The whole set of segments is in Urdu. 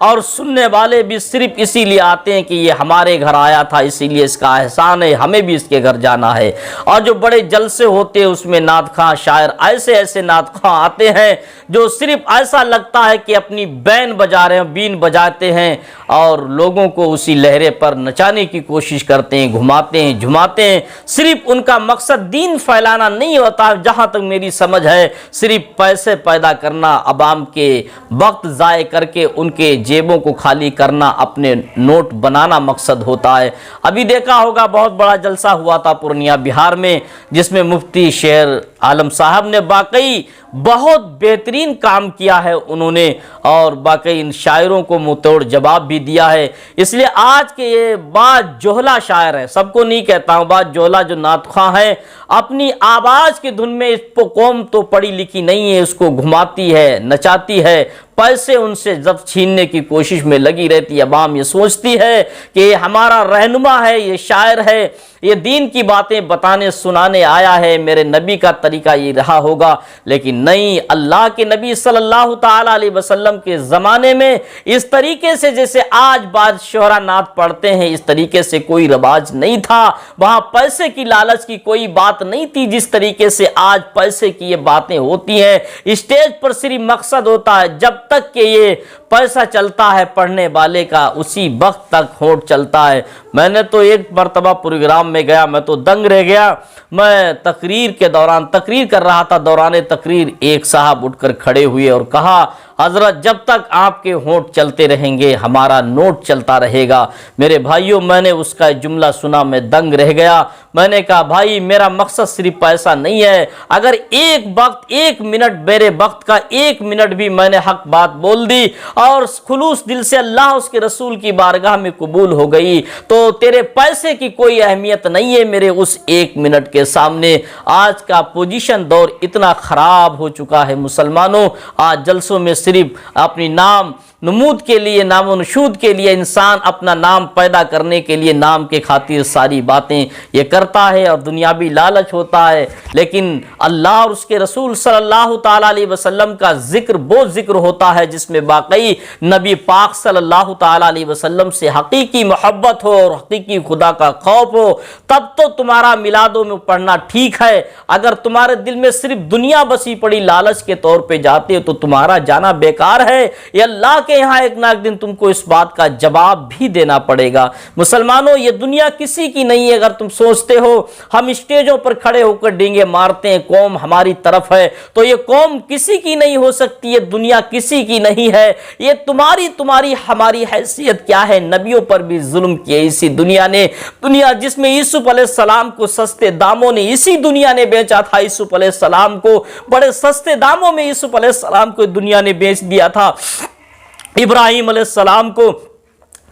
اور سننے والے بھی صرف اسی لیے آتے ہیں کہ یہ ہمارے گھر آیا تھا، اسی لیے اس کا احسان ہے، ہمیں بھی اس کے گھر جانا ہے۔ اور جو بڑے جلسے ہوتے ہیں اس میں نعت خواں شاعر ایسے نعت خواں آتے ہیں جو صرف ایسا لگتا ہے کہ اپنی بین بجا رہے ہیں، بین بجاتے ہیں اور لوگوں کو اسی لہرے پر نچانے کی کوشش کرتے ہیں، گھماتے ہیں، جھماتے ہیں۔ صرف ان کا مقصد دین پھیلانا نہیں ہوتا، جہاں تک میری سمجھ ہے صرف پیسے پیدا کرنا، عوام کے وقت ضائع کر کے ان کے جیبوں کو خالی کرنا، اپنے نوٹ بنانا مقصد ہوتا ہے۔ ابھی دیکھا ہوگا بہت بڑا جلسہ ہوا تھا پورنیہ بہار میں، جس میں مفتی شیر عالم صاحب نے واقعی بہت بہترین کام کیا ہے انہوں نے، اور باقی ان شاعروں کو منہ توڑ جواب بھی دیا ہے۔ اس لیے آج کے یہ بعض جوہلا شاعر ہیں، سب کو نہیں کہتا ہوں، بعض جوہلا جو نعت خواں ہیں، اپنی آواز کی دھن میں اس کو قوم تو پڑھی لکھی نہیں ہے، اس کو گھماتی ہے، نچاتی ہے، پیسے ان سے جب چھیننے کی کوشش میں لگی رہتی ہے۔ عوام یہ سوچتی ہے کہ یہ ہمارا رہنما ہے، یہ شاعر ہے، یہ دین کی باتیں بتانے سنانے آیا ہے، میرے نبی کا طریقہ یہ رہا ہوگا، لیکن نہیں، اللہ کے نبی صلی اللہ تعالی علیہ وسلم کے زمانے میں اس طریقے سے جیسے آج بعض شعرا نعت پڑھتے ہیں، اس طریقے سے کوئی رواج نہیں تھا۔ وہاں پیسے کی لالچ کی کوئی بات نہیں تھی جس طریقے سے آج پیسے کی یہ باتیں ہوتی ہیں۔ اسٹیج پر صرف مقصد ہوتا ہے جب تک کہ یہ پیسہ چلتا ہے پڑھنے والے کا، اسی وقت تک ہونٹ چلتا ہے۔ میں نے تو ایک مرتبہ پروگرام میں گیا، میں تو دنگ رہ گیا۔ میں تقریر کے دوران تقریر کر رہا تھا، دوران تقریر ایک صاحب اٹھ کر کھڑے ہوئے اور کہا، حضرت جب تک آپ کے ہونٹ چلتے رہیں گے ہمارا نوٹ چلتا رہے گا۔ میرے بھائیوں، میں نے اس کا جملہ سنا، میں دنگ رہ گیا۔ میں نے کہا، بھائی میرا مقصد صرف پیسہ نہیں ہے، اگر ایک وقت، ایک منٹ، میرے وقت کا ایک منٹ بھی میں نے حق بات بول دی اور خلوص دل سے اللہ اس کے رسول کی بارگاہ میں قبول ہو گئی، تو تیرے پیسے کی کوئی اہمیت نہیں ہے میرے اس ایک منٹ کے سامنے۔ آج کا پوزیشن دور اتنا خراب ہو چکا ہے مسلمانوں، آج جلسوں میں صرف اپنی نام نمود کے لیے، نام و نشود کے لیے، انسان اپنا نام پیدا کرنے کے لیے نام کے خاطر ساری باتیں یہ کرتا ہے اور دنیاوی لالچ ہوتا ہے، لیکن اللہ اور اس کے رسول صلی اللہ تعالی علیہ وسلم کا ذکر وہ ذکر ہوتا ہے جس میں واقعی نبی پاک صلی اللہ تعالی علیہ وسلم سے حقیقی محبت ہو اور حقیقی خدا کا خوف ہو، تب تو تمہارا میلادوں میں پڑھنا ٹھیک ہے۔ اگر تمہارے دل میں صرف دنیا بسی پڑی لالچ کے طور پہ جاتے ہو تو تمہارا جانا بیکار ہے، یہ اللہ کے یہاں ایک نہ ایک دن تم کو اس بات کا جواب بھی دینا پڑے گا۔ مسلمانوں، یہ دنیا کسی کی نہیں ہے۔ اگر تم سوچتے ہو ہم اسٹیجوں پر کھڑے ہو کر ڈینگے مارتے ہیں قوم ہماری طرف ہے، تو یہ قوم کسی کی نہیں ہو سکتی، یہ دنیا کسی کی نہیں ہے۔ یہ تمہاری ہماری حیثیت کیا ہے؟ نبیوں پر بھی ظلم کیے اسی دنیا نے، دنیا جس میں یوسف علیہ السلام کو سستے داموں نے اسی دنیا نے بیچا تھا، یوسف علیہ السلام کو بڑے سستے داموں میں یوسف علیہ السلام کو دنیا نے بیچ دیا تھا، ابراہیم علیہ السلام کو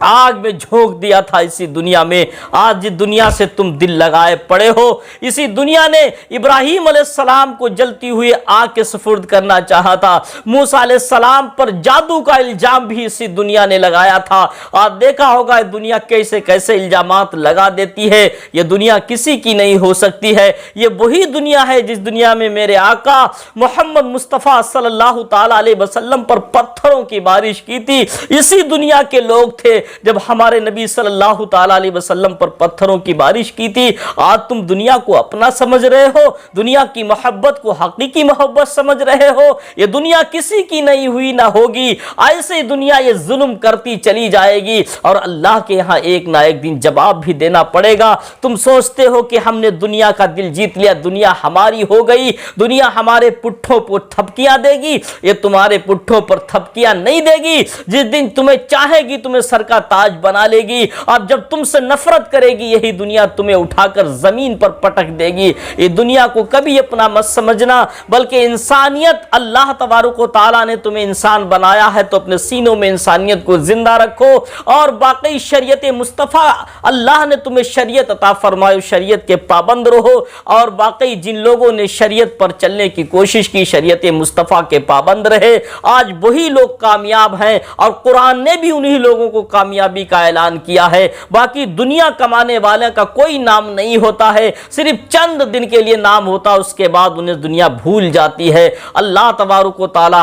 آگ میں جھونک دیا تھا اسی دنیا میں۔ آج جس دنیا سے تم دل لگائے پڑے ہو، اسی دنیا نے ابراہیم علیہ السلام کو جلتی ہوئی آگ کے سپرد کرنا چاہا تھا، موسیٰ علیہ السلام پر جادو کا الزام بھی اسی دنیا نے لگایا تھا۔ آج دیکھا ہوگا دنیا کیسے کیسے الزامات لگا دیتی ہے، یہ دنیا کسی کی نہیں ہو سکتی ہے۔ یہ وہی دنیا ہے جس دنیا میں میرے آقا محمد مصطفیٰ صلی اللہ تعالی علیہ وسلم پر پتھروں کی بارش کی تھی، اسی دنیا کے لوگ تھے جب ہمارے نبی صلی اللہ تعالی علیہ وسلم پر پتھروں کی بارش کی تھی۔ آج تم دنیا کو اپنا سمجھ رہے ہو، دنیا کی محبت کو حقیقی محبت سمجھ رہے ہو۔ یہ دنیا کسی کی نہیں ہوئی نہ ہوگی، ایسے دنیا یہ ظلم کرتی چلی جائے گی اور اللہ کے یہاں ایک نہ ایک دن جواب بھی دینا پڑے گا۔ تم سوچتے ہو کہ ہم نے دنیا کا دل جیت لیا، دنیا ہماری ہو گئی، دنیا ہمارے پٹھوں پر تھپکیاں دے گی، یہ تمہارے پٹھوں پر تھپکیاں نہیں دے گی۔ جس دن تمہیں چاہے گی تمہیں سر کا تاج بنا لے گی، اب جب تم سے نفرت کرے گی یہی دنیا تمہیں اٹھا کر زمین پر پٹک دے گی۔ یہ دنیا کو کبھی اپنا مت سمجھنا، بلکہ انسانیت، اللہ تبارک و تعالیٰ نے تمہیں انسان بنایا ہے تو اپنے سینوں میں انسانیت کو زندہ رکھو، اور باقی شریعت مصطفیٰ اللہ نے تمہیں شریعت عطا فرمائی، شریعت کے پابند رہو، اور باقی جن لوگوں نے شریعت پر چلنے کی کوشش کی شریعت مصطفیٰ کے پابند رہے، آج وہی لوگ کامیاب ہیں، اور قرآن نے بھی انہی لوگوں کو کامیابی کا اعلان کیا ہے۔ باقی دنیا کمانے والے کا کوئی نام نہیں ہوتا ہے، صرف چند دن کے لیے نام ہوتا، اس کے بعد انہیں دنیا بھول جاتی ہے۔ اللہ تبارک و تعالی